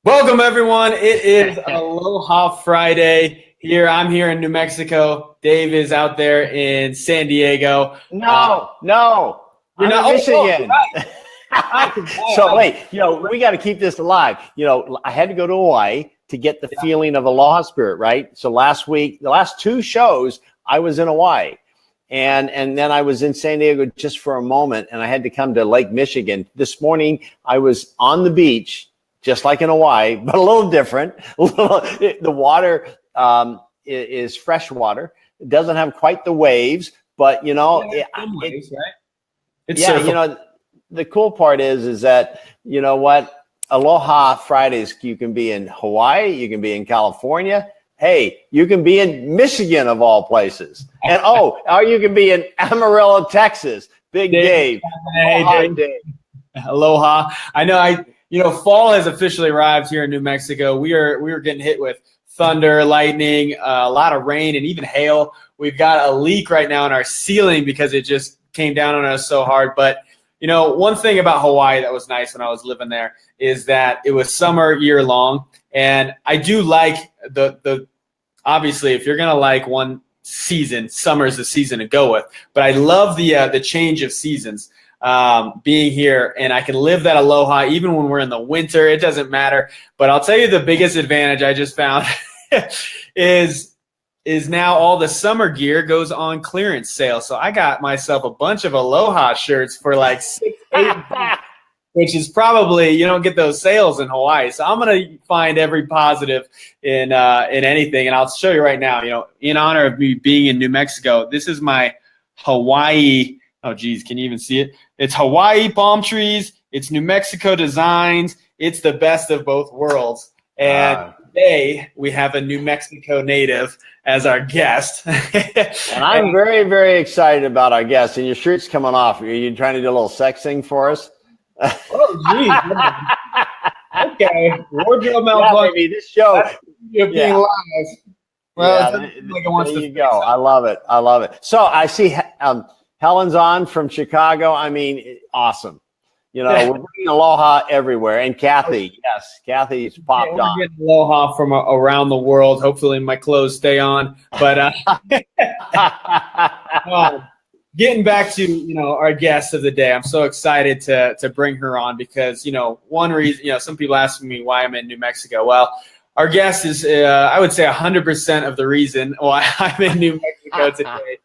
Welcome, everyone. It is Aloha Friday here. I'm here in New Mexico. Dave is out there in San Diego. No, You're I'm not in Michigan. right. So wait, we got to keep this alive. I had to go to Hawaii to get the feeling of Aloha spirit, right? So last week, the last two shows, I was in Hawaii. And then I was in San Diego just for a moment, and I had to come to Lake Michigan. This morning, I was on the beach, just like in Hawaii, but a little different. The water is fresh water. It doesn't have quite the waves, but Waves, right? It's surfable. The cool part is that what, Aloha Fridays, you can be in Hawaii, you can be in California. Hey, you can be in Michigan of all places, and or you can be in Amarillo, Texas. Big Dave. Hey, Dave. Aloha. I know. Fall has officially arrived here in New Mexico. We were getting hit with thunder, lightning, a lot of rain, and even hail. We've got a leak right now in our ceiling because it just came down on us so hard. But one thing about Hawaii that was nice when I was living there is that it was summer year long, and I do like the obviously if you're gonna like one season, summer is the season to go with. But I love the change of seasons. Being here, and I can live that aloha even when we're in the winter. It doesn't matter. But I'll tell you the biggest advantage I just found is now all the summer gear goes on clearance sale. So I got myself a bunch of aloha shirts for like $6-8, which is probably, you don't get those sales in Hawaii. So I'm gonna find every positive in anything, and I'll show you right now. In honor of me being in New Mexico, this is my Hawaii. Oh, geez, can you even see it? It's Hawaii palm trees. It's New Mexico designs. It's the best of both worlds. And today we have a New Mexico native as our guest. And I'm very, very excited about our guest. And your shirt's coming off. Are you trying to do a little sex thing for us? Oh, geez. Okay. Wardrobe malfunction. Baby, this show. Being live. Well, there you go. I love it. So I see Helen's on from Chicago. I mean, awesome. We're bringing aloha everywhere. And Kathy, yes, Kathy's popped on. We're getting aloha from around the world. Hopefully my clothes stay on. But getting back to, our guest of the day, I'm so excited to bring her on because, one reason, some people ask me why I'm in New Mexico. Well, our guest is, I would say 100% of the reason why I'm in New Mexico today.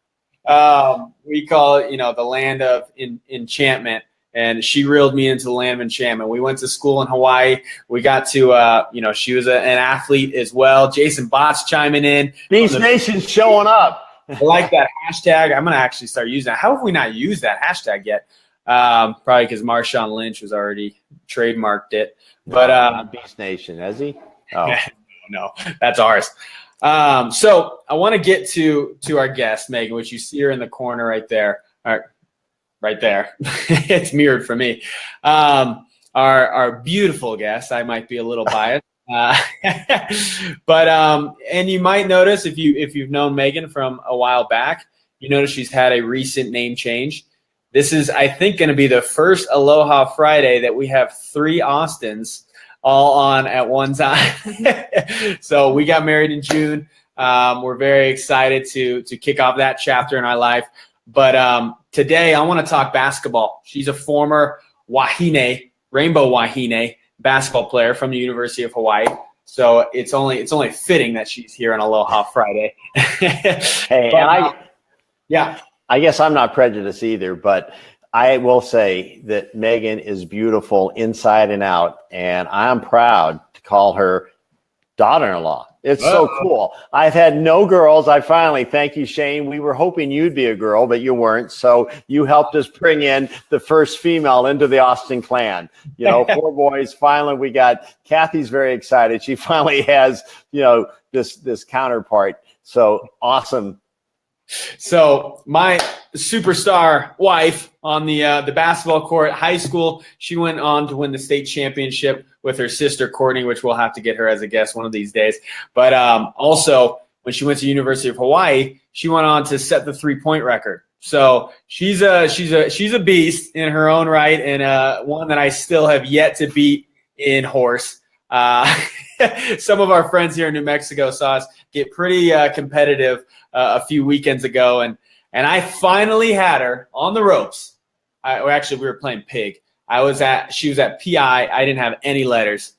We call it, the land of enchantment. And she reeled me into the land of enchantment. We went to school in Hawaii. We got to, she was an athlete as well. Jason Bott's chiming in. Beast Nation's showing up. I like that hashtag. I'm going to actually start using that. How have we not used that hashtag yet? Probably because Marshawn Lynch was already trademarked it. But not Beast Nation, has he? Oh. No, that's ours. So I want to get to our guest, Megan, which you see her in the corner right there. Right there. It's mirrored for me. Our beautiful guest. I might be a little biased. But and you might notice if you've known Megan from a while back, you notice she's had a recent name change. This is, I think, going to be the first Aloha Friday that we have 3 Austins all on at one time. So we got married in June. We're very excited to kick off that chapter in our life. But today I want to talk basketball. She's a former Rainbow Wahine basketball player from the University of Hawaii. So it's only fitting that she's here on Aloha Friday. Hey, I guess I'm not prejudiced either, but I will say that Megan is beautiful inside and out, and I'm proud to call her daughter-in-law. It's so cool. I've had no girls. Thank you, Shane. We were hoping you'd be a girl, but you weren't. So you helped us bring in the first female into the Austin clan. 4 boys. Finally, we got Kathy's very excited. She finally has, this counterpart. So awesome. So my superstar wife on the basketball court, high school, she went on to win the state championship with her sister Courtney, which we'll have to get her as a guest one of these days. But also when she went to University of Hawaii, she went on to set the 3-point record. So she's a beast in her own right, and one that I still have yet to beat in horse. Some of our friends here in New Mexico saw us get pretty competitive a few weekends ago, and I finally had her on the ropes. We were playing pig. She was at PI. I didn't have any letters.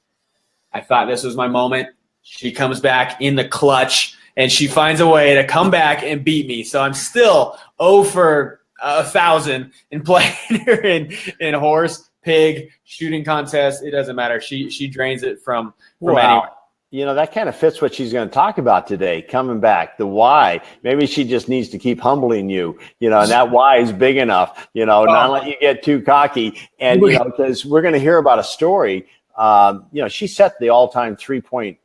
I thought this was my moment. She comes back in the clutch, and she finds a way to come back and beat me. So I'm still 0 for 1,000 in playing her in horse, pig, shooting contest. It doesn't matter. She drains it from anywhere. That kind of fits what she's going to talk about today, coming back, the why. Maybe she just needs to keep humbling you, and that why is big enough, not let you get too cocky. And, because we're going to hear about a story, she set the all-time 3-point,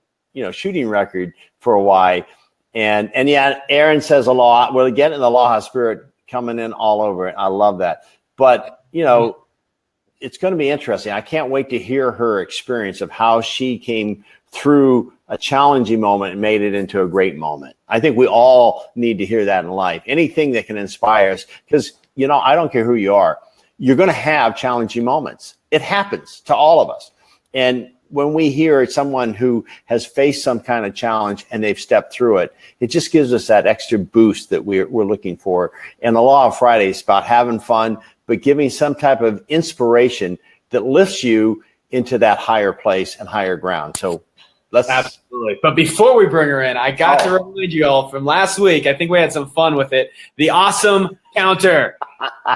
shooting record for a why. And yeah, Aaron says Aloha. We're getting the Aloha spirit coming in all over it. I love that. But, it's going to be interesting. I can't wait to hear her experience of how she came through a challenging moment and made it into a great moment. I think we all need to hear that in life. Anything that can inspire us, because, I don't care who you are. You're going to have challenging moments. It happens to all of us. And when we hear someone who has faced some kind of challenge and they've stepped through it, it just gives us that extra boost that we're looking for. And Aloha Friday is about having fun, but giving some type of inspiration that lifts you into that higher place and higher ground. So absolutely. But before we bring her in, I got to remind you all from last week. I think we had some fun with it. The awesome counter.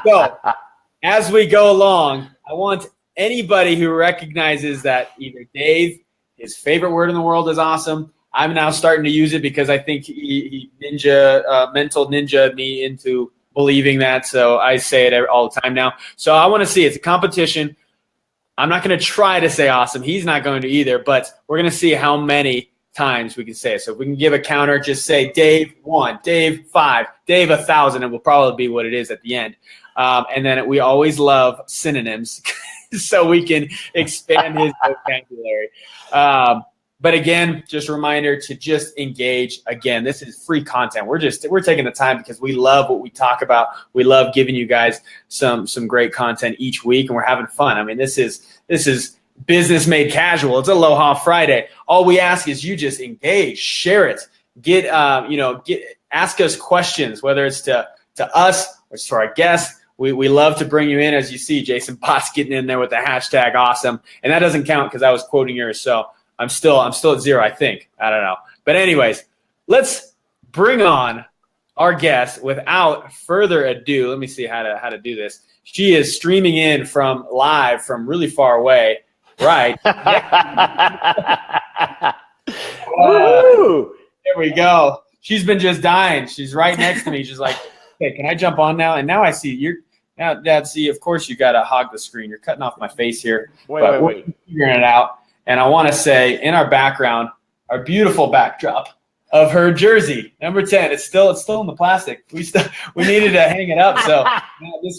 So as we go along, I want anybody who recognizes that either Dave, his favorite word in the world is awesome. I'm now starting to use it because I think he mental ninja me into believing that. So I say it all the time now. So I want to see, it's a competition. I'm not going to try to say awesome. He's not going to either, but we're going to see how many times we can say it. So if we can give a counter, just say Dave 1, Dave 5, Dave 1,000, and will probably be what it is at the end. And then we always love synonyms so we can expand his vocabulary. But again, just a reminder to just engage. Again, this is free content. We're taking the time because we love what we talk about. We love giving you guys some great content each week, and we're having fun. I mean, this is business made casual. It's Aloha Friday. All we ask is you just engage, share it, ask us questions, whether it's to us or to our guests. We love to bring you in. As you see, Jason Potts getting in there with the hashtag awesome, and that doesn't count because I was quoting yours. So I'm still at 0, I think. I don't know. But anyways, let's bring on our guest without further ado. Let me see how to do this. She is streaming in live from really far away. Right. There we go. She's been just dying. She's right next to me. She's like, "Hey, can I jump on now?" And now I see you're now, Dad. See, of course you got to hog the screen. You're cutting off my face here. Wait. We're figuring it out. And I want to say, in our background, our beautiful backdrop of her jersey, number 10. It's still in the plastic. We needed to hang it up. So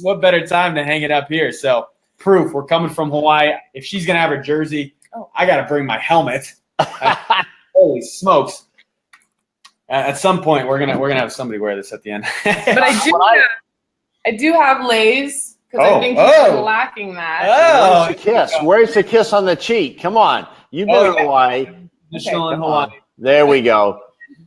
what better time to hang it up here? So proof we're coming from Hawaii. If she's gonna have her jersey, I got to bring my helmet. Holy smokes! At some point, we're gonna have somebody wear this at the end. But I do have Lay's. I think you're lacking that. Oh, where's the kiss? Where's the kiss on the cheek? Come on. You've been in Hawaii. In Hawaii. There we go.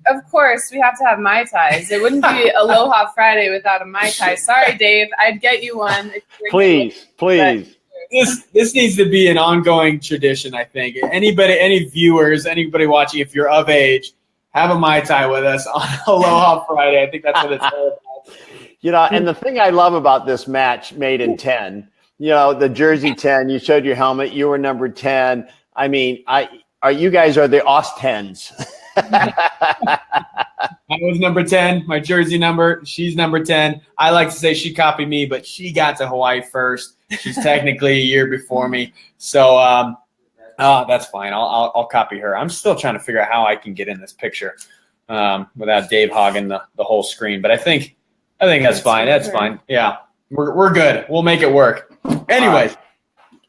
Of course, we have to have Mai Tais. It wouldn't be Aloha Friday without a Mai Tai. Sorry, Dave. I'd get you one. Please. This needs to be an ongoing tradition, I think. Any viewers, anybody watching, if you're of age, have a Mai Tai with us on Aloha Friday. I think that's what it's all about. And the thing I love about this match made in 10, the jersey 10, you showed your helmet, you were number 10. I mean, you guys are the Aus-10s. I was number 10, my jersey number, she's number 10. I like to say she copied me, but she got to Hawaii first. She's technically a year before me. So that's fine. I'll copy her. I'm still trying to figure out how I can get in this picture without Dave hogging the whole screen. But I think that's fine. That's fine. Yeah, we're good. We'll make it work. Anyways,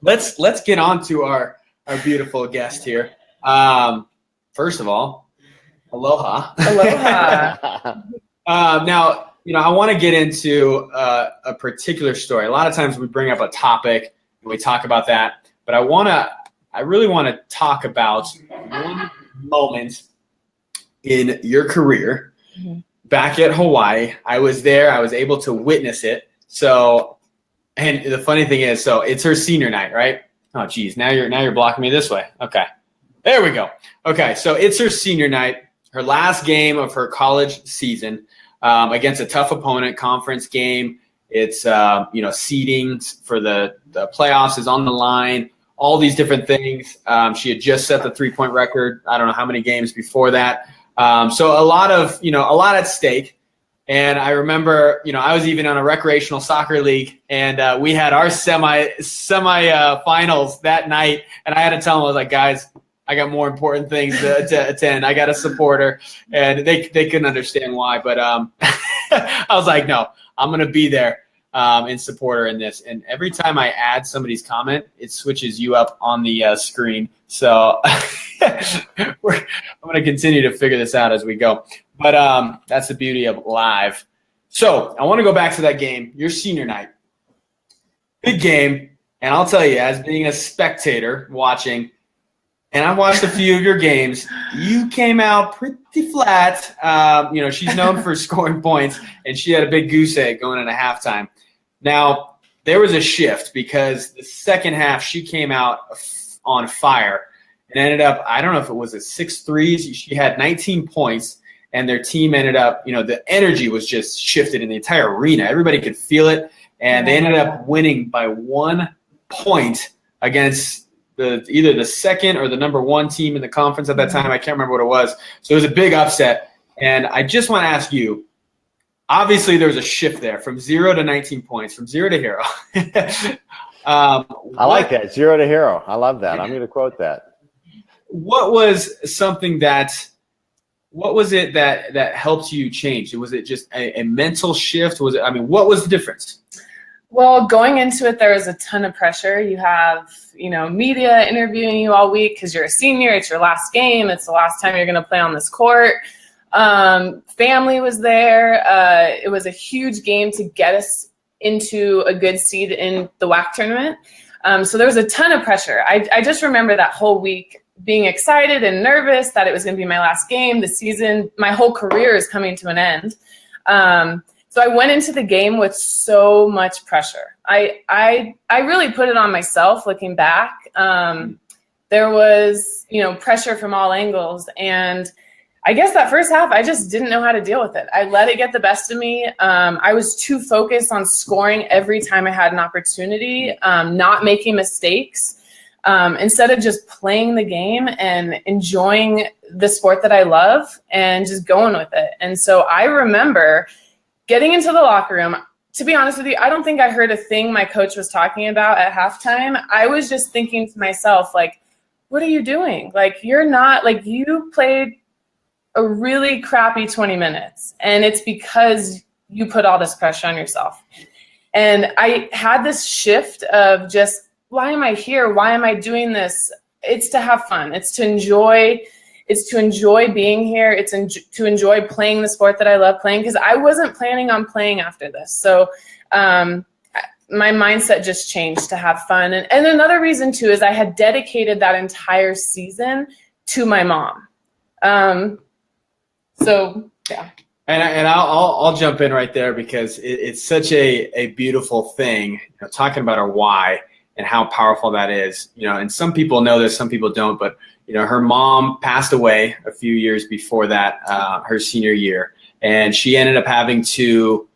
let's get on to our beautiful guest here. First of all, aloha. Aloha. Now, I want to get into a particular story. A lot of times we bring up a topic and we talk about that, but I want to I really want to talk about one moment in your career back at Hawaii. I was there. I was able to witness it. So, and the funny thing is, so it's her senior night, right? Oh, geez. Now you're blocking me this way. Okay. There we go. Okay. So it's her senior night, her last game of her college season against a tough opponent, conference game. It's, seeding for the playoffs is on the line, all these different things. She had just set the 3-point record. I don't know how many games before that. So a lot at stake. And I remember, I was even on a recreational soccer league, and we had our semi finals that night. And I had to tell them, I was like, guys, I got more important things to attend. I got a supporter, and they couldn't understand why. But I was like, no, I'm going to be there and support her in this. And every time I add somebody's comment, it switches you up on the screen. So I'm going to continue to figure this out as we go. But that's the beauty of live. So I want to go back to that game, your senior night. Big game. And I'll tell you, as being a spectator watching, and I've watched a few of your games, you came out pretty flat. She's known for scoring points, and she had a big goose egg going into halftime. Now, there was a shift because the second half she came out on fire and ended up, I don't know if it was a 6 threes. She had 19 points, and their team ended up, the energy was just shifted in the entire arena. Everybody could feel it, and they ended up winning by 1 point against either the second or the number 1 team in the conference at that time. I can't remember what it was. So it was a big upset. And I just want to ask you, obviously there was a shift there from 0 to 19 points, from 0 to hero. I like that, 0 to hero. I love that. I'm going to quote that. What was it that helped you change? Was it just a mental shift? What was the difference? Well, going into it, there was a ton of pressure. You have, media interviewing you all week because you're a senior. It's your last game. It's the last time you're going to play on this court. Family was there. It was a huge game to get us into a good seed in the WAC tournament. So there was a ton of pressure. I just remember that whole week being excited and nervous that it was going to be my last game. The season, my whole career is coming to an end. So I went into the game with so much pressure. I really put it on myself looking back. There was, pressure from all angles. And I guess that first half, I just didn't know how to deal with it. I let it get the best of me. I was too focused on scoring every time I had an opportunity, not making mistakes, instead of just playing the game and enjoying the sport that I love and just going with it. And so I remember getting into the locker room. To be honest with you, I don't think I heard a thing my coach was talking about at halftime. I was just thinking to myself, what are you doing? You played a really crappy 20 minutes, and it's because you put all this pressure on yourself. And I had this shift of just, why am I here? Why am I doing this? It's to have fun. It's to enjoy being here. It's to enjoy playing the sport that I love playing, because I wasn't planning on playing after this. So my mindset just changed to have fun. And another reason, too, is I had dedicated that entire season to my mom. So, yeah. And I'll jump in right there because it's such a beautiful thing, talking about our why and how powerful that is. And some people know this, some people don't, but her mom passed away a few years before that, her senior year, and she ended up having to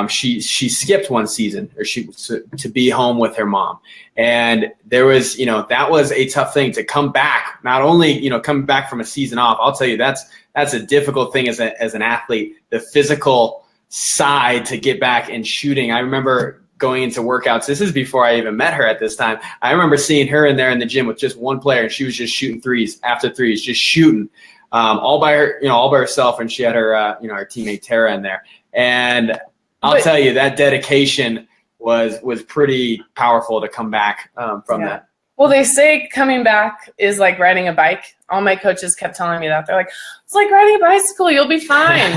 she skipped one season, or to be home with her mom. And there was, that was a tough thing to come back. Not only, coming back from a season off, I'll tell you that's a difficult thing as an athlete, the physical side to get back and shooting. I remember going into workouts. This is before I even met her at this time. I remember seeing her in there in the gym with just one player, and she was just shooting threes after threes, just shooting all by herself. And she had her, her teammate Tara in there. And I'll tell you, that dedication was pretty powerful to come back from that. Well, they say coming back is like riding a bike. All my coaches kept telling me that. They're like, it's like riding a bicycle. You'll be fine.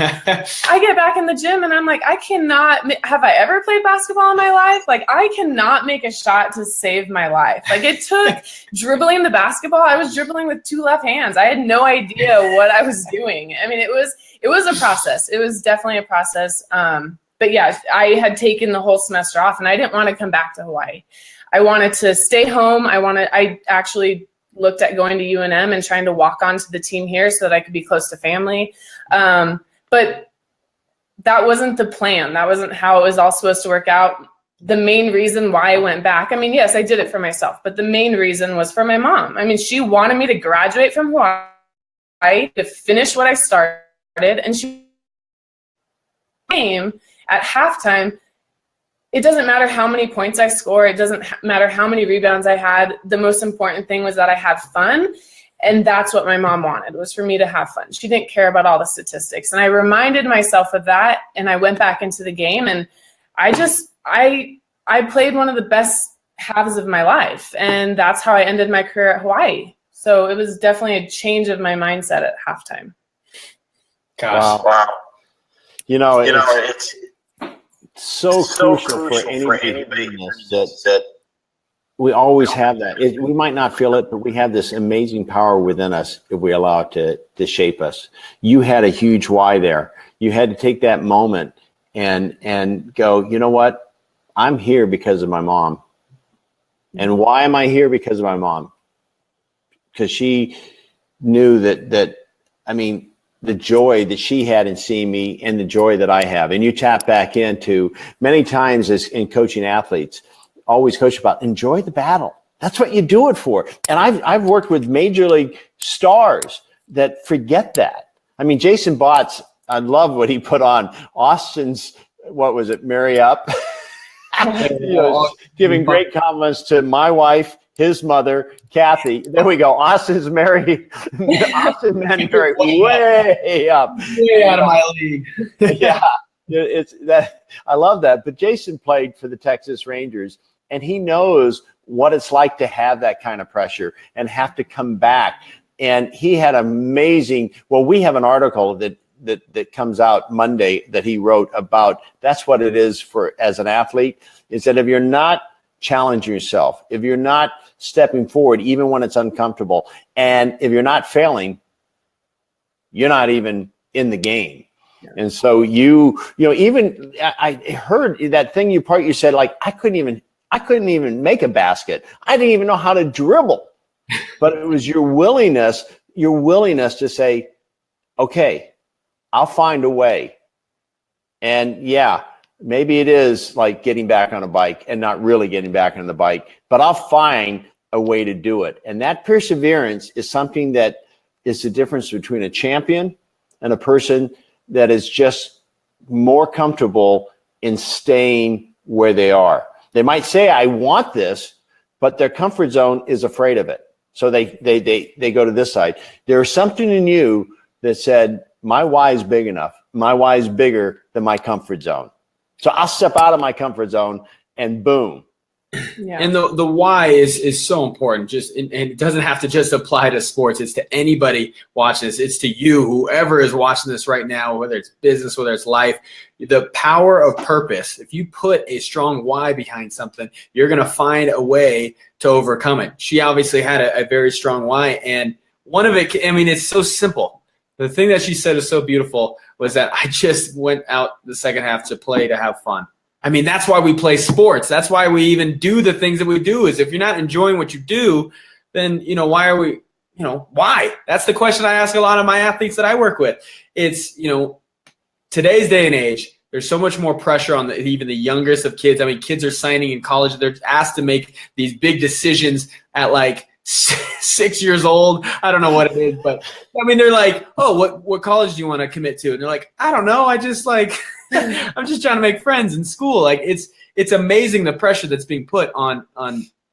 I get back in the gym and I'm like, I cannot. Have I ever played basketball in my life? Like, I cannot make a shot to save my life. Like, it took dribbling the basketball. I was dribbling with 2 left hands. I had no idea what I was doing. I mean, it was a process. It was definitely a process. But yeah, I had taken the whole semester off and I didn't want to come back to Hawaii. I wanted to stay home. I actually looked at going to UNM and trying to walk onto the team here so that I could be close to family. But that wasn't the plan. That wasn't how it was all supposed to work out. The main reason why I went back, I mean, yes, I did it for myself, but the main reason was for my mom. I mean, she wanted me to graduate from Hawaii, to finish what I started, and she came at halftime. It doesn't matter how many points I score. It doesn't matter how many rebounds I had. The most important thing was that I had fun. And that's what my mom wanted, was for me to have fun. She didn't care about all the statistics. And I reminded myself of that. And I went back into the game. And I played one of the best halves of my life. And that's how I ended my career at Hawaii. So it was definitely a change of my mindset at halftime. Gosh. Wow. It's so crucial for anybody that we always have that. We might not feel it, but we have this amazing power within us if we allow it to shape us. You had a huge why there. You had to take that moment and go, you know what? I'm here because of my mom. And why am I here? Because of my mom. Because she knew that the joy that she had in seeing me and the joy that I have. And you tap back into many times as in coaching athletes, always coach about enjoy the battle. That's what you do it for. And I've worked with major league stars that forget that. I mean, Jason Botts, I love what he put on Austin's, what was it, Marry Up? Giving great compliments to my wife, his mother, Kathy. There we go. Austin Mary way up. Way out of my league. Yeah. It's that. I love that. But Jason played for the Texas Rangers, and he knows what it's like to have that kind of pressure and have to come back. And he had amazing, we have an article that comes out Monday that he wrote about that's what it is for as an athlete, is that if you're not challenging yourself, if you're not stepping forward, even when it's uncomfortable, and if you're not failing, you're not even in the game. Yeah. And so even I heard that thing you said, like, I couldn't even make a basket. I didn't even know how to dribble, but it was your willingness to say, okay, I'll find a way. And yeah, maybe it is like getting back on a bike and not really getting back on the bike, but I'll find a way to do it. And that perseverance is something that is the difference between a champion and a person that is just more comfortable in staying where they are. They might say, I want this, but their comfort zone is afraid of it. So they go to this side. There's something in you that said, my why is big enough. My why is bigger than my comfort zone. So I'll step out of my comfort zone and boom. Yeah. And the why is so important. And it doesn't have to just apply to sports. It's to anybody watching this. It's to you, whoever is watching this right now, whether it's business, whether it's life. The power of purpose. If you put a strong why behind something, you're going to find a way to overcome it. She obviously had a very strong why. And one of it, it's so simple. The thing that she said is so beautiful was that I just went out the second half to play to have fun. That's why we play sports. That's why we even do the things that we do, is if you're not enjoying what you do, then, why are we, why? That's the question I ask a lot of my athletes that I work with. It's, today's day and age, there's so much more pressure on even the youngest of kids. Kids are signing in college. They're asked to make these big decisions at like 6 years old. I don't know what it is, but they're like, oh, what college do you want to commit to? And they're like, I don't know. I just I'm just trying to make friends in school. Like it's amazing the pressure that's being put on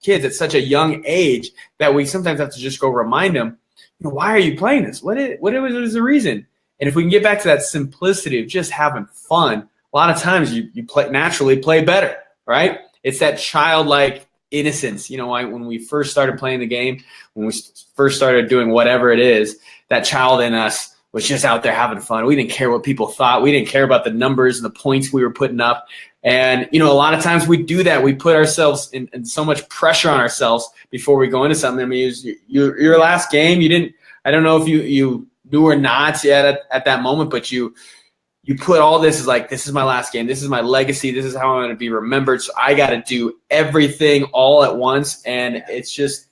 kids at such a young age that we sometimes have to just go remind them, why are you playing this? What is the reason? And if we can get back to that simplicity of just having fun, a lot of times you naturally play better, right? It's that childlike innocence. You know, when we first started playing the game, when we first started doing whatever it is, that child in us was just out there having fun. We didn't care what people thought. We didn't care about the numbers and the points we were putting up. And, you know, a lot of times we do that. We put ourselves in so much pressure on ourselves before we go into something. I mean, it was your last game. You didn't, I don't know if you knew or not yet at that moment, but you put all this as like, this is my last game. This is my legacy. This is how I'm going to be remembered. So I got to do everything all at once. And it's just,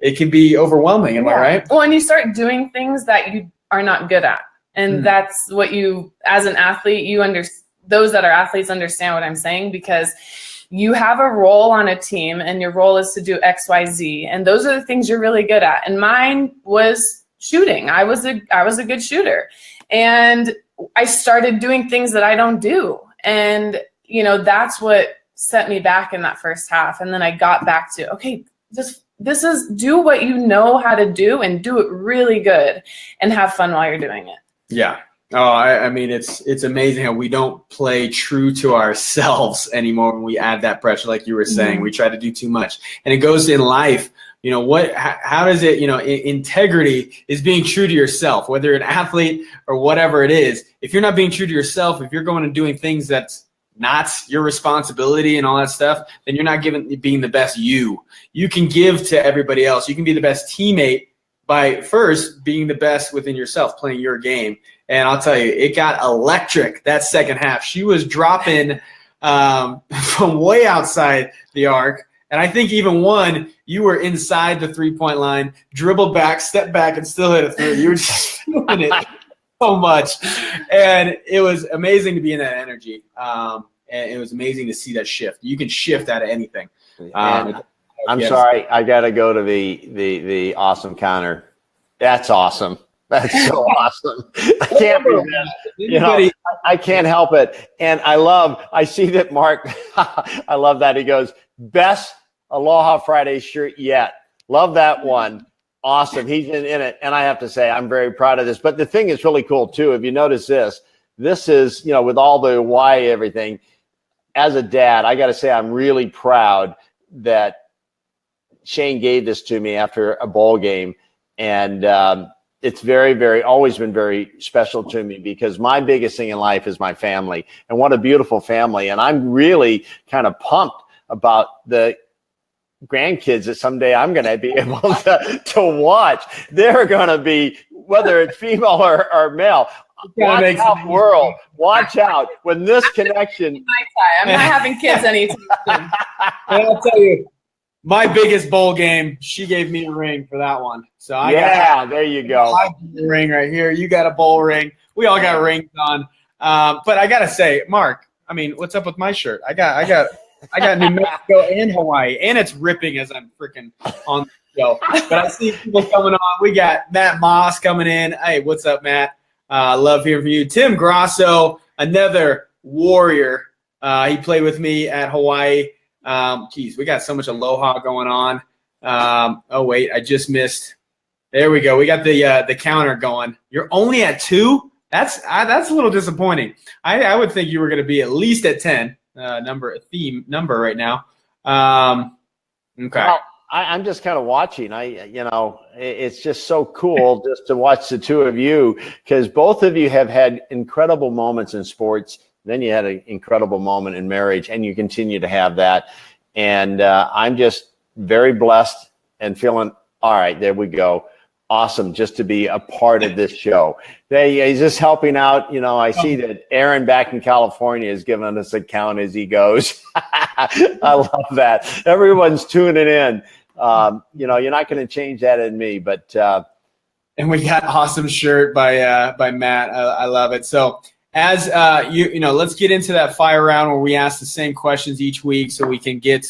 it can be overwhelming. Am I right? Well, and you start doing things that you are not good at. And that's what you, as an athlete, those that are athletes understand what I'm saying, because you have a role on a team and your role is to do X, Y, Z. And those are the things you're really good at. And mine was shooting. I was a good shooter. And I started doing things that I don't do. And, you know, that's what set me back in that first half. And then I got back to, okay, this is do what you know how to do and do it really good and have fun while you're doing it. Yeah. Oh, I mean, it's amazing how we don't play true to ourselves anymore when we add that pressure, like you were saying. We try to do too much. And it goes in life. You know, how does it, you know, integrity is being true to yourself, whether you're an athlete or whatever it is. If you're not being true to yourself, if you're going and doing things that's not your responsibility and all that stuff, then you're not being the best you. You can give to everybody else. You can be the best teammate by first being the best within yourself, playing your game. And I'll tell you, it got electric that second half. She was dropping from way outside the arc. And I think even one, you were inside the three-point line, dribbled back, stepped back, and still hit a three. You were just feeling it so much. And it was amazing to be in that energy. And it was amazing to see that shift. You can shift out of anything. I'm sorry, I got to go to the awesome counter. That's awesome. That's so awesome. I can't resist. You know, I can't help it. And I see that Mark, I love that. He goes, best Aloha Friday shirt yet. Love that one. Awesome. He's in it. And I have to say, I'm very proud of this. But the thing is really cool, too. If you notice this is, you know, with all the Hawaii, everything, as a dad, I got to say, I'm really proud that Shane gave this to me after a bowl game. And it's very, very, always been very special to me because my biggest thing in life is my family. And what a beautiful family. And I'm really kind of pumped about the grandkids that someday I'm going to be able to watch. They're going to be, whether it's female or male, watch out, world. Watch out when this connection. I'm not having kids anytime soon. And I'll tell you, my biggest bowl game, she gave me a ring for that one. So there you go. I got a ring right here. You got a bowl ring. We all got rings on. But I gotta say, Mark, I mean, what's up with my shirt? I got New Mexico and Hawaii, and it's ripping as I'm freaking on the show. But I see people coming on. We got Matt Moss coming in. Hey, what's up, Matt? Love hearing from you. Tim Grasso, another warrior. He played with me at Hawaii. We got so much Aloha going on. Oh wait, I just missed. There we go. We got the counter going. You're only at 2. That's a little disappointing. I would think you were going to be at least at 10. Number right now. Okay. Well, I'm just kind of watching. It's just so cool just to watch the two of you because both of you have had incredible moments in sports. Then you had an incredible moment in marriage, and you continue to have that. And I'm just very blessed and feeling, all right, there we go. Awesome just to be a part of this show. He's just helping out. You know, I see that Aaron back in California is giving us a count as he goes. I love that. Everyone's tuning in. You know, you're not going to change that in me, but. And we got awesome shirt by Matt. I love it. So as you know, let's get into that fire round where we ask the same questions each week so we can get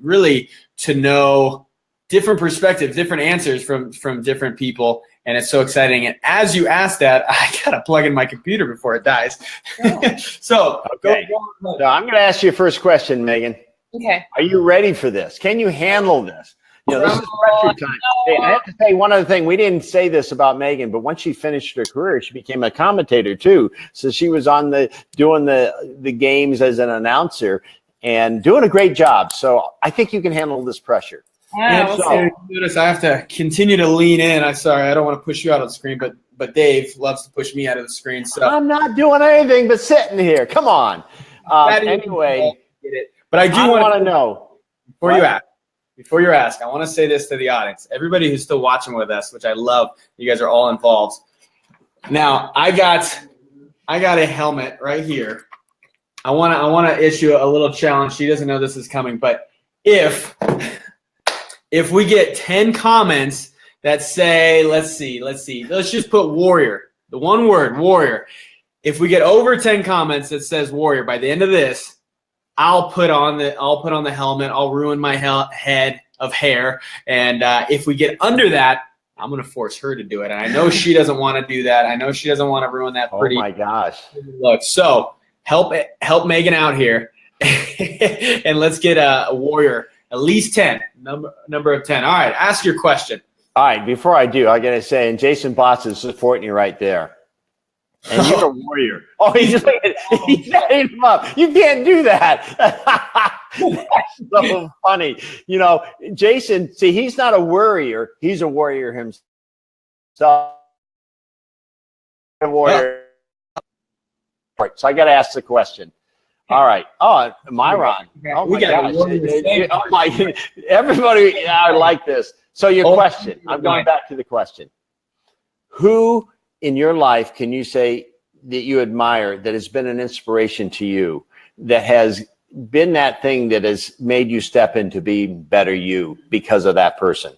really to know different perspectives, different answers from different people. And it's so exciting. And as you ask that, I got to plug in my computer before it dies. Okay. So I'm going to ask you a first question, Megan. Okay. Are you ready for this? Can you handle this? You know, this is pressure time. Hey, I have to say one other thing. We didn't say this about Megan, but once she finished her career, she became a commentator too. So she was on doing the games as an announcer. and doing a great job. So I think you can handle this pressure. Yeah, so, notice I have to continue to lean in. I'm sorry, I don't want to push you out of the screen, but Dave loves to push me out of the screen. So I'm not doing anything but sitting here. Come on. Anyway, but I do want to know before you ask, I want to say this to the audience. Everybody who's still watching with us, which I love, you guys are all involved. Now, I got a helmet right here. I want to issue a little challenge. She doesn't know this is coming, but if we get 10 comments that say, let's just put warrior, the one word, warrior. If we get over 10 comments that says warrior by the end of this, I'll put on the helmet. I'll ruin my head of hair. And if we get under that, I'm going to force her to do it. And I know she doesn't want to do that. I know she doesn't want to ruin that pretty. Oh my gosh. Look, so help Megan out here. And let's get a warrior, at least 10, number of 10. All right, ask your question. All right, before I do, I got to say, and Jason Botts is supporting you right there. And you're a warrior. Oh, he's setting him up. You can't do that. That's so funny. You know, Jason, see, he's not a worrier. He's a warrior himself. A warrior. All right, so I got to ask the question. All right. Oh, Myron. Oh, my gosh. Oh, my. Everybody, I like this. So your question, I'm going back to the question. Who in your life can you say that you admire, that has been an inspiration to you, that has been that thing that has made you step into being better you because of that person?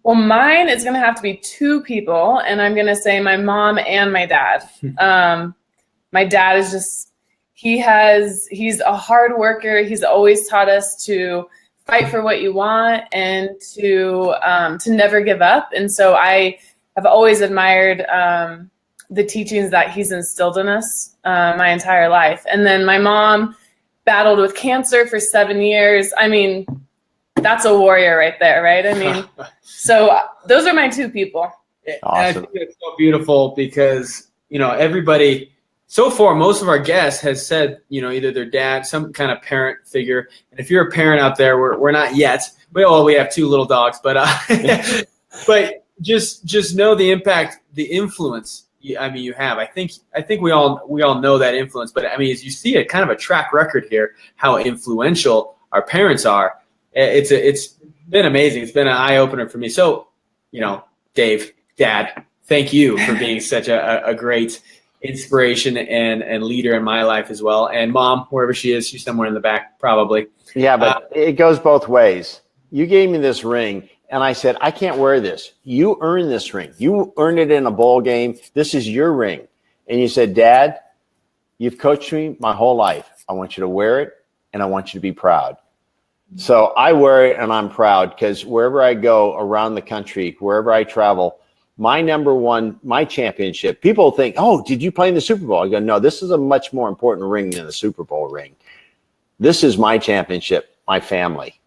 Well, mine is going to have to be two people, and I'm going to say my mom and my dad. My dad is just, he's a hard worker. He's always taught us to fight for what you want and to never give up. And so I have always admired the teachings that he's instilled in us my entire life. And then my mom battled with cancer for 7 years. I mean, that's a warrior right there, right? I mean, so those are my two people. Awesome. And I think it's so beautiful because, you know, everybody, so far, most of our guests has said, you know, either their dad, some kind of parent figure. And if you're a parent out there, we're not yet. We have 2 little dogs, but but just know the impact, the influence. I mean, you have. I think we all know that influence. But I mean, as you see a kind of a track record here, how influential our parents are. It's been amazing. It's been an eye opener for me. So, you know, Dave, Dad, thank you for being such a great inspiration and leader in my life as well. And Mom, wherever she is, she's somewhere in the back probably. Yeah, but it goes both ways. You gave me this ring, and I said, I can't wear this. You earned this ring. You earned it in a bowl game. This is your ring. And you said, Dad, you've coached me my whole life. I want you to wear it, and I want you to be proud. So I wear it, and I'm proud because wherever I go around the country, wherever I travel, my number one, my championship, people think, oh, did you play in the Super Bowl? I go, no, this is a much more important ring than the Super Bowl ring. This is my championship, my family.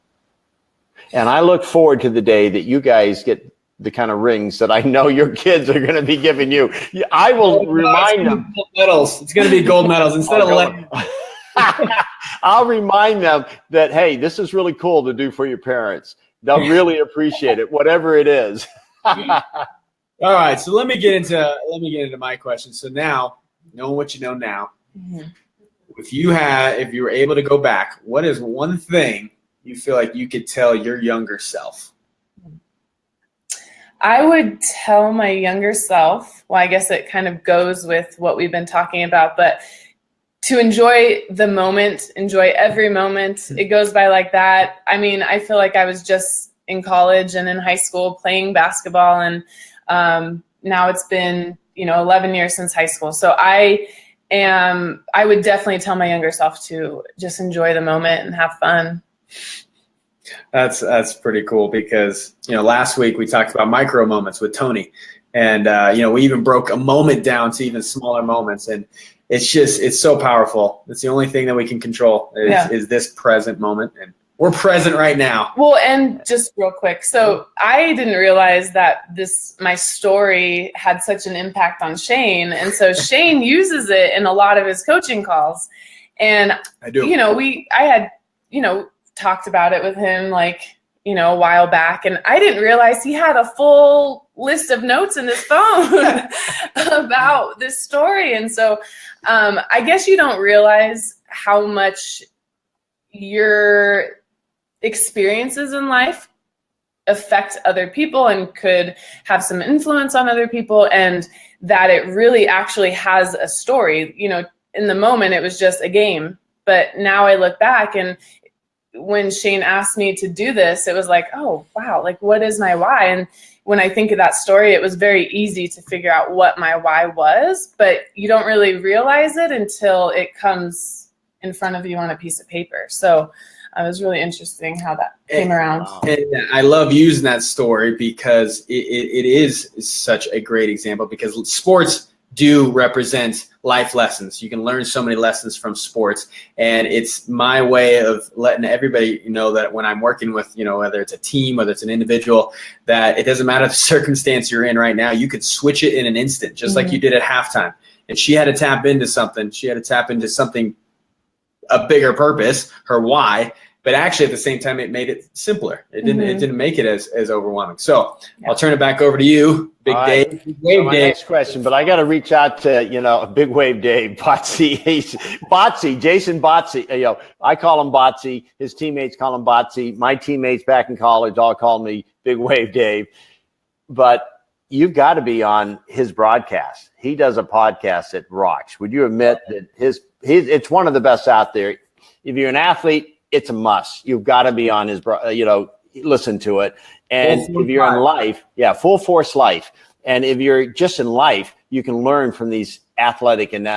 And I look forward to the day that you guys get the kind of rings that I know your kids are going to be giving you. I will remind them. Gold medals. It's going to be gold medals instead of letting. I'll remind them that, hey, this is really cool to do for your parents. They'll really appreciate it, whatever it is. All right, so let me get into my question. So now, knowing what you know now, if you were able to go back, what is one thing you feel like you could tell your younger self? I would tell my younger self, well, I guess it kind of goes with what we've been talking about, but to enjoy the moment, enjoy every moment. It goes by like that. I mean, I feel like I was just in college and in high school playing basketball, and now it's been, 11 years since high school. So I would definitely tell my younger self to just enjoy the moment and have fun. That's pretty cool because, last week we talked about micro moments with Tony, and, we even broke a moment down to even smaller moments, and it's so powerful. It's the only thing that we can control is this present moment, and we're present right now. Well, and just real quick, so I didn't realize that my story had such an impact on Shane, and so Shane uses it in a lot of his coaching calls. And I do. I had talked about it with him like a while back, and I didn't realize he had a full list of notes in his phone about this story. And so I guess you don't realize how much your experiences in life affect other people and could have some influence on other people, and that it really actually has a story. In the moment it was just a game, but now I look back, and when Shane asked me to do this, it was like, oh wow, like what is my why? And when I think of that story, it was very easy to figure out what my why was, but you don't really realize it until it comes in front of you on a piece of paper. So it was really interesting how that came around. And I love using that story because it is such a great example, because sports do represent life lessons. You can learn so many lessons from sports, and it's my way of letting everybody know that when I'm working with, whether it's a team, whether it's an individual, that it doesn't matter the circumstance you're in right now, you could switch it in an instant, just like you did at halftime. And she had to tap into something. She had to tap into something, a bigger purpose, her why. But actually, at the same time, it made it simpler. It didn't make it as overwhelming. So I'll turn it back over to you, Big Dave. Right. Big Wave Dave. Next question, but I got to reach out to Big Wave Dave, Botsy, Jason Botsy. I call him Botsy. His teammates call him Botsy. My teammates back in college all called me Big Wave Dave. But you've got to be on his broadcast. He does a podcast that rocks. Would you admit that it's one of the best out there? If you're an athlete, it's a must. You've got to be on his, listen to it. And if you're in life, full force life. And if you're just in life, you can learn from these athletic and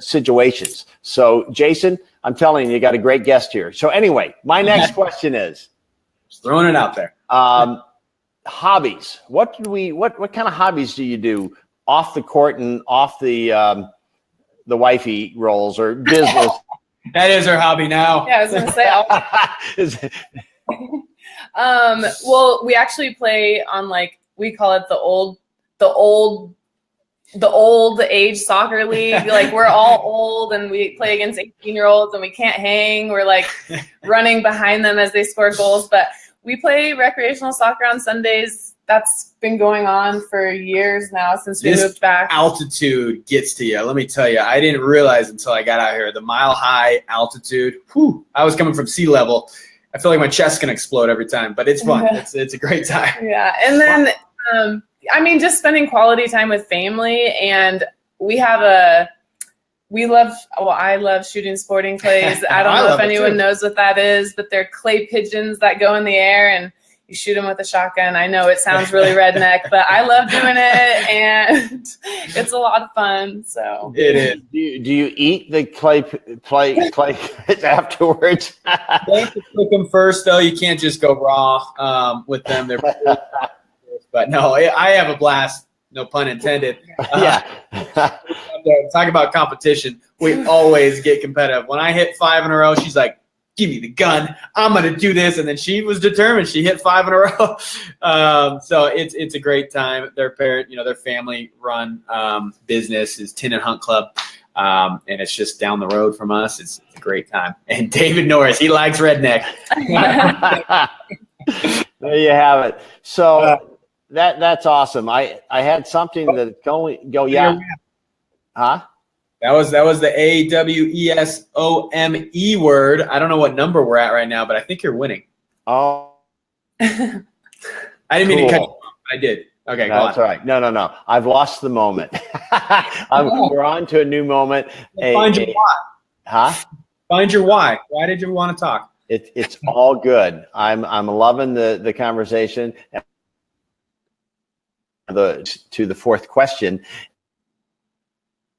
situations. So Jason, I'm telling you got a great guest here. So anyway, my next question is, just throwing it out there. Hobbies. What kind of hobbies do you do off the court and off the wifey roles or business? That is her hobby now. Yeah, I was gonna say. Well, we actually play on we call it the old age soccer league. Like we're all old and we play against 18-year-olds and we can't hang. We're running behind them as they score goals. But we play recreational soccer on Sundays. That's been going on for years now since we moved back. Altitude gets to you. Let me tell you, I didn't realize until I got out here, the mile-high altitude. Whew, I was coming from sea level. I feel like my chest can explode every time, but it's fun. It's a great time. Yeah, and then just spending quality time with family, and I love shooting sporting clays. I don't know if anyone knows what that is, but they're clay pigeons that go in the air and you shoot them with a shotgun. I know it sounds really redneck, but I love doing it, and it's a lot of fun. So it is. Do you eat the clay afterwards? You have to cook them first, though. You can't just go raw with them. But no, I have a blast. No pun intended. Talk about competition. We always get competitive. When I hit 5 in a row, she's like, give me the gun. I'm going to do this. And then she was determined. She hit 5 in a row. So it's a great time. Their family run business is Tin and Hunt Club. And it's just down the road from us. It's a great time. And David Norris, he likes redneck. There you have it. So that's awesome. I had something that go. Huh? That was the AWESOME word. I don't know what number we're at right now, but I think you're winning. Oh. I didn't mean to cut you off. I did. Okay, go on. That's all right. No. I've lost the moment. We're on to a new moment. Find your why. Huh? Find your why. Why did you want to talk? It's all good. I'm loving the conversation. To the fourth question.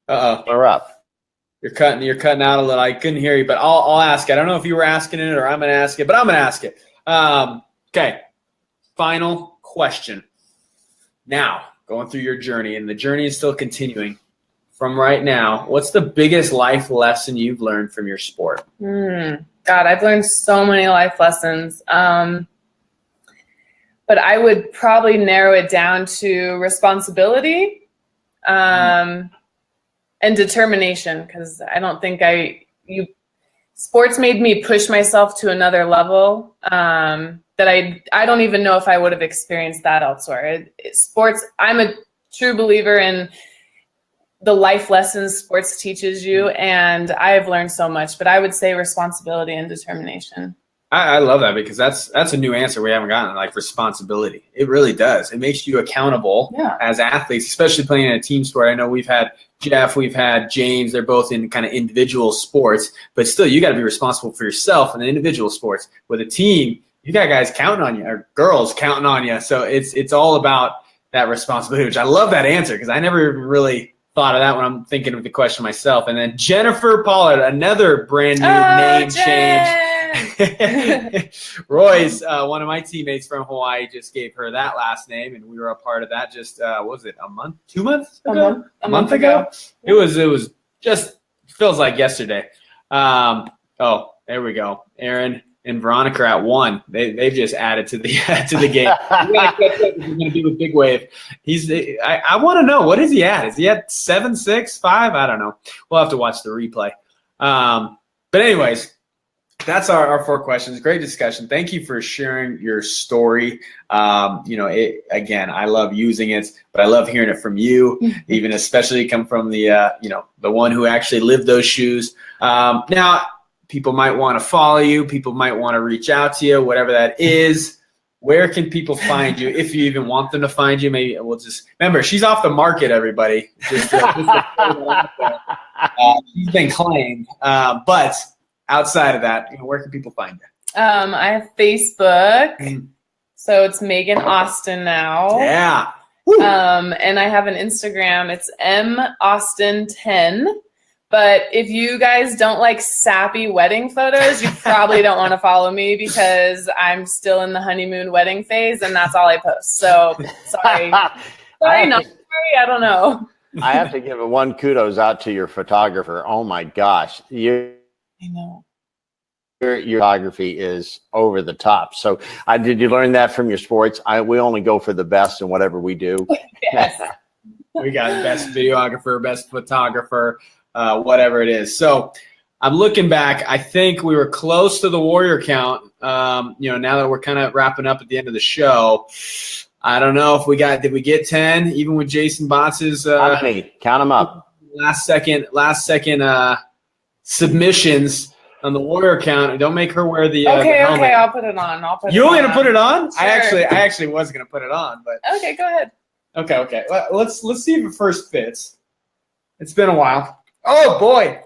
We're up. You're cutting out a little. I couldn't hear you, but I'll ask it. I don't know if you were asking it or I'm going to ask it, but I'm going to ask it. Okay. Final question. Now, going through your journey, and the journey is still continuing from right now, what's the biggest life lesson you've learned from your sport? God, I've learned so many life lessons. But I would probably narrow it down to responsibility. and determination, because I don't think sports made me push myself to another level that I don't even know if I would have experienced that elsewhere. Sports, I'm a true believer in the life lessons sports teaches you, and I have learned so much, but I would say responsibility and determination. I love that, because that's a new answer we haven't gotten, like responsibility. It really does. It makes you accountable as athletes, especially playing in a team sport. I know we've had Jeff, we've had James. They're both in kind of individual sports, but still you got to be responsible for yourself in the individual sports. With a team, you got guys counting on you, or girls counting on you. So it's all about that responsibility, which I love that answer, because I never really thought of that when I'm thinking of the question myself. And then Jennifer Pollard, another brand new name change. Roy's one of my teammates from Hawaii just gave her that last name, and we were a part of that. Just what was it, a month, 2 months ago? A month ago. It was just feels like yesterday. Oh, there we go. Aaron and Veronica are at 1. They've just added to the game. He's going to be with Big Wave. I want to know, what is he at? Is he at 7, 6, 5? I don't know. We'll have to watch the replay. But anyways, that's our 4 questions. Great discussion. Thank you for sharing your story. Again, I love using it, but I love hearing it from you, even especially come from the one who actually lived those shoes. Now, people might want to follow you. People might want to reach out to you, whatever that is. Where can people find you, if you even want them to find you? Maybe we'll just remember, she's off the market, everybody. She's been claimed, but outside of that, where can people find you? I have Facebook, so it's Megan Austin now. Yeah. And I have an Instagram. It's maustin10. But if you guys don't like sappy wedding photos, you probably don't want to follow me, because I'm still in the honeymoon wedding phase, and that's all I post. So sorry. Sorry, I don't know. I have to give one kudos out to your photographer. Oh my gosh. I know. Your photography is over the top. So did you learn that from your sports? We only go for the best in whatever we do. Yes. We got best videographer, best photographer, whatever it is. So I'm looking back. I think we were close to the Warrior count. Now that we're kind of wrapping up at the end of the show, I don't know if did we get 10, even with Jason Botts's how many? Count them up. Last second submissions on the Warrior count. Don't make her wear the okay, the helmet. Okay, I'll put it on. You're only gonna put it on? Sure. I actually was gonna put it on, but okay, go ahead. Okay. Let's see if it first fits. It's been a while. Oh boy.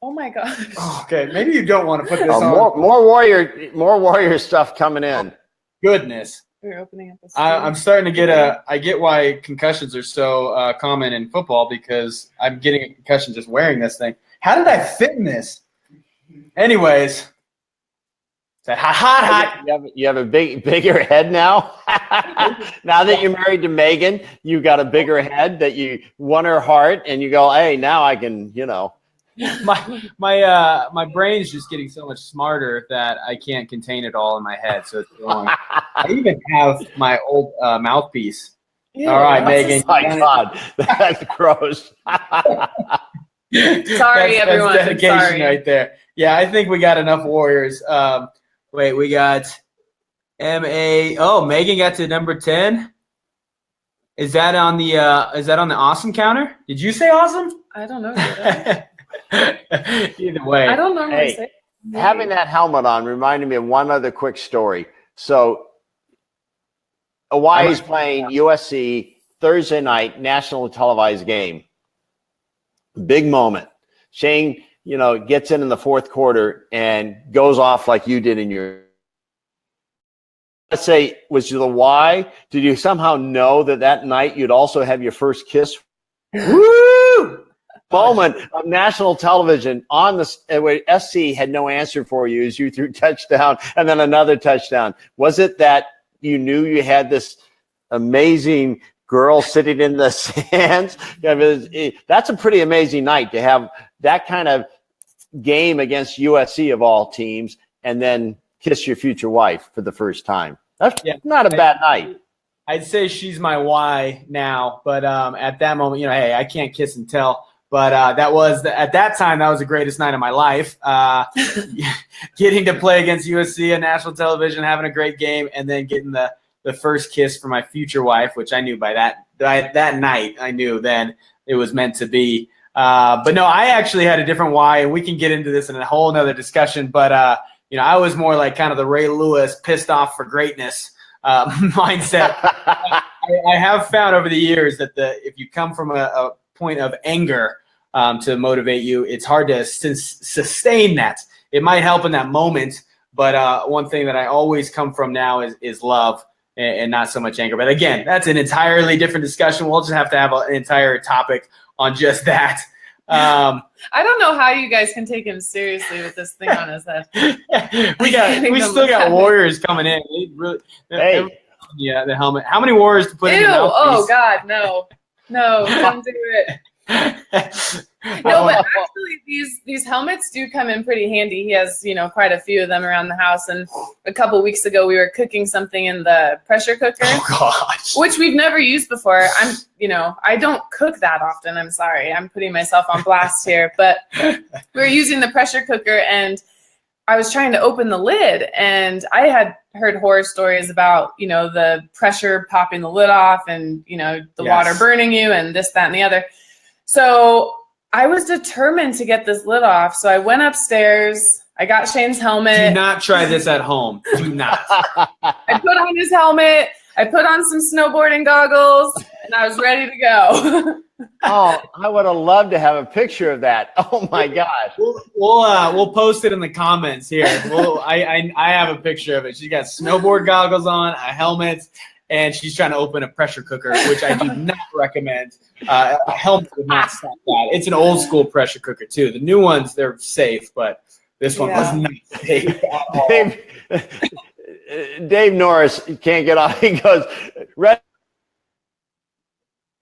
Oh my gosh. Okay, maybe you don't want to put this on. More warrior stuff coming in. Goodness. We're opening up. I'm starting to get I get why concussions are so common in football, because I'm getting a concussion just wearing this thing. How did I fit in this? Anyways, that hot. You have a bigger head now. Now that you're married to Megan, you got a bigger head that you won her heart, and you go, hey, now I can, My brain's just getting so much smarter that I can't contain it all in my head. So it's going. I even have my old mouthpiece. Yeah, all right, Megan. My God, that's gross. Sorry, everyone. That's dedication Sorry. right there. Yeah, I think we got enough Warriors. Wait, we got MA. Oh, Megan got to number 10. Is that on the awesome counter? Did you say awesome? I don't know. Either way. I don't normally say. Having that helmet on reminded me of one other quick story. So Hawaii's playing USC Thursday night, national televised game. Big moment. Shane, gets in the fourth quarter and goes off like you did in your. Let's say, was the why? Did you somehow know that night you'd also have your first kiss? Woo! Moment of national television on where SC had no answer for you as you threw touchdown and then another touchdown. Was it that you knew you had this amazing girl sitting in the stands? That's a pretty amazing night to have that kind of game against USC of all teams, and then kiss your future wife for the first time. That's not a bad night. I'd say she's my why now, but at that moment, hey, I can't kiss and tell. But at that time, that was the greatest night of my life. Getting to play against USC on national television, having a great game, and then getting the first kiss from my future wife, which I knew by that night. I knew then it was meant to be. But no, I actually had a different why, and we can get into this in a whole nother discussion. But I was more like kind of the Ray Lewis pissed off for greatness mindset. I have found over the years that if you come from a point of anger to motivate you, it's hard to sustain that. It might help in that moment, but one thing that I always come from now is love and not so much anger. But again, that's an entirely different discussion. We'll just have to have an entire topic on just that. I don't know how you guys can take him seriously with this thing on his head. we still got warriors coming in. Yeah, the helmet. How many warriors to put in the mouthpiece? Oh God, no, don't do it. No, but actually these helmets do come in pretty handy. He has, quite a few of them around the house. And a couple weeks ago we were cooking something in the pressure cooker. Oh gosh. Which we've never used before. I don't cook that often. I'm sorry. I'm putting myself on blast here. But we were using the pressure cooker and I was trying to open the lid, and I had heard horror stories about, the pressure popping the lid off and, the water burning you and this, that, and the other. So I was determined to get this lid off. So I went upstairs. I got Shane's helmet. Do not try this at home. Do not. I put on his helmet. I put on some snowboarding goggles, and I was ready to go. Oh, I would have loved to have a picture of that. Oh my gosh. We'll post it in the comments here. I have a picture of it. She's got snowboard goggles on, a helmet, and she's trying to open a pressure cooker, which I do not recommend. A helmet would not stop that. It's an old school pressure cooker too. The new ones, they're safe, but this one was not safe at all. Dave Norris can't get off. He goes,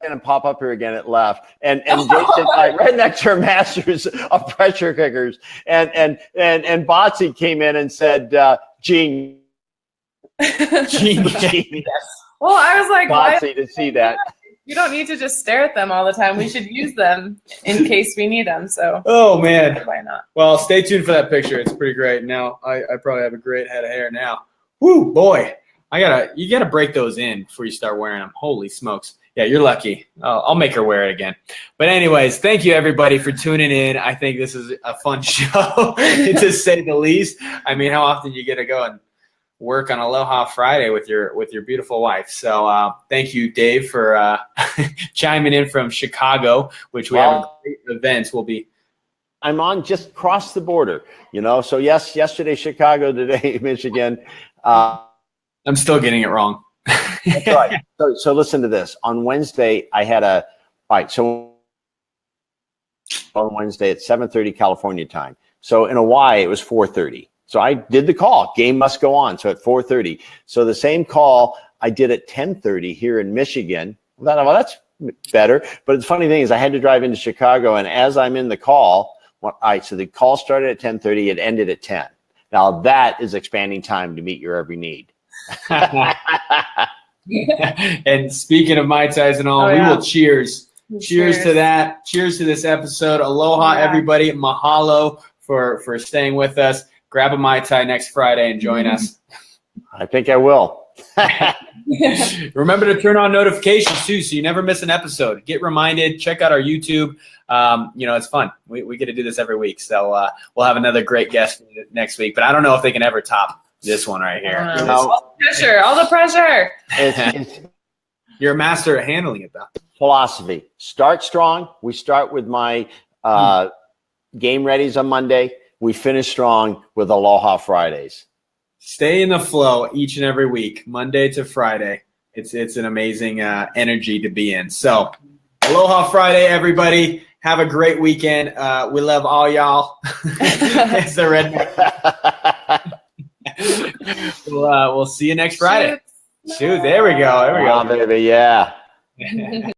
and pop up here again at left. And Jason, right next to her masters of pressure cookers. And Botsy came in and said, Gene. Genius. Well, I was like, Botsy to see that. You don't need to just stare at them all the time. We should use them in case we need them. So. Oh man. Why not? Well, stay tuned for that picture. It's pretty great. Now I probably have a great head of hair now. Woo, boy. You gotta break those in before you start wearing them. Holy smokes. Yeah, you're lucky. I'll make her wear it again. But anyways, thank you everybody for tuning in. I think this is a fun show to say the least. I mean, how often you get to go and work on Aloha Friday with your beautiful wife. So thank you, Dave, for chiming in from Chicago, which we have a great event. I'm on just across the border, So yes, yesterday Chicago, today Michigan. I'm still getting it wrong. That's right. So listen to this. On Wednesday, I had on Wednesday at 7:30 California time. So in Hawaii, it was 4:30. So I did the call. Game must go on. So at 4:30. So the same call I did at 10:30 here in Michigan. Well, that's better. But the funny thing is I had to drive into Chicago, and as I'm in the call, so the call started at 10:30. It ended at 10. Now that is expanding time to meet your every need. And speaking of Mai Tais and all, we will cheers. Cheers to that. Cheers to this episode. Aloha, everybody. Mahalo for staying with us. Grab a Mai Tai next Friday and join us. I think I will. Remember to turn on notifications too, so you never miss an episode. Get reminded. Check out our YouTube. It's fun. We get to do this every week. So we'll have another great guest next week. But I don't know if they can ever top this one right here. All the pressure. You're a master at handling it, though. Philosophy. Start strong. We start with my game readies on Monday. We finish strong with Aloha Fridays. Stay in the flow each and every week, Monday to Friday. It's an amazing energy to be in. So, Aloha Friday, everybody. Have a great weekend. We love all y'all. It's the redneck. We'll see you next Friday. Shoot, there we go. There we go, baby. Yeah.